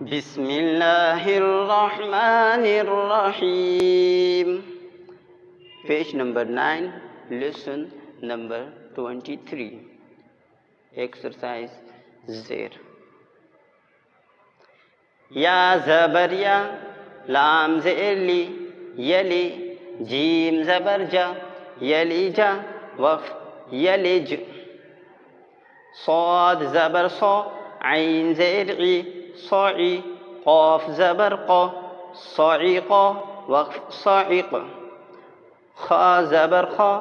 Bismillahirrahmanirrahim. Page number 9, lesson number 23. Exercise 0. या ज़बर या, लाम ज़ेर ली, यली, जीम ज़बर जा, यली जा, वफ़ यलिज, صاد ज़बर सौ, आइन ज़ेर ई, सौई, क़ाफ ज़बर क़ा, सौईक़ा, वक़्फ़ सौईक़, खा ज़बर खा,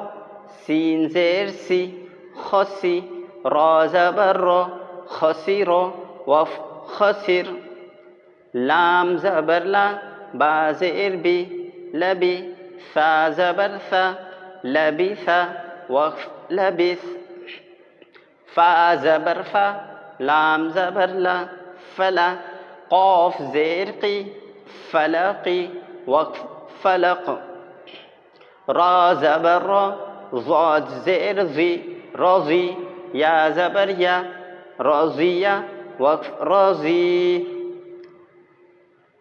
सीन ज़ेर सी, खसी, रा ज़बर रा, खसीरा, वफ़्फ़ खसिर, लाम ज़बर ला, बा ज़ेर बी, लबी, सा ज़बर सा, लबीसा, वक़्फ़ लबिस, फ़ा ज़बर फ़ा, लाम ज़बर ला, फला, क़ाफ ज़ेर क़ी, फलक़ी, वक़्फ़ फलक़, रा ज़बर रा, ज़ाद ज़ेर ज़ी, रज़ी, या ज़बर या, रज़िया, वक़्फ़ रज़ी,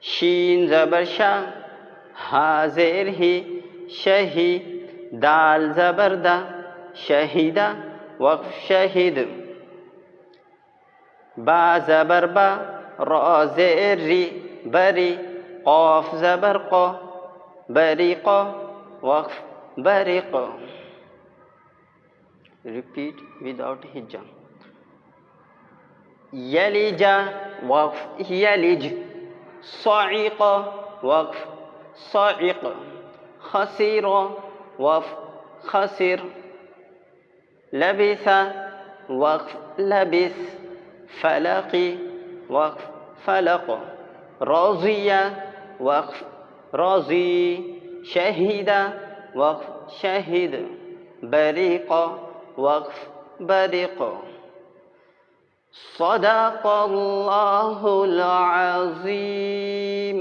शीन ज़बर शा, हा ज़ेर ही, शही, दाल ज़बर दा, शहीदा, वक़्फ़ शहीद, बा ज़बर बा, रा ज़ेर री, बरी, क़ाफ ज़बर क़ा, बरीक़ा, वक़्फ़ बरीक़. Repeat without hijja. यलिजा, वक़्फ़ यलिज, सौईक़ा, वक़्फ़ सौईक़, खसीरा, वक़्फ़ खसिर, लबिसा, वक़्फ़ लबिस, फलक़ी, वक़्फ़ फलक़, रज़िया, वक़्फ़ रज़ी, शहीदा, वक़्फ़ शहीद, बरीक़ा, वक़्फ़ बरीक़. صدق الله العظيم.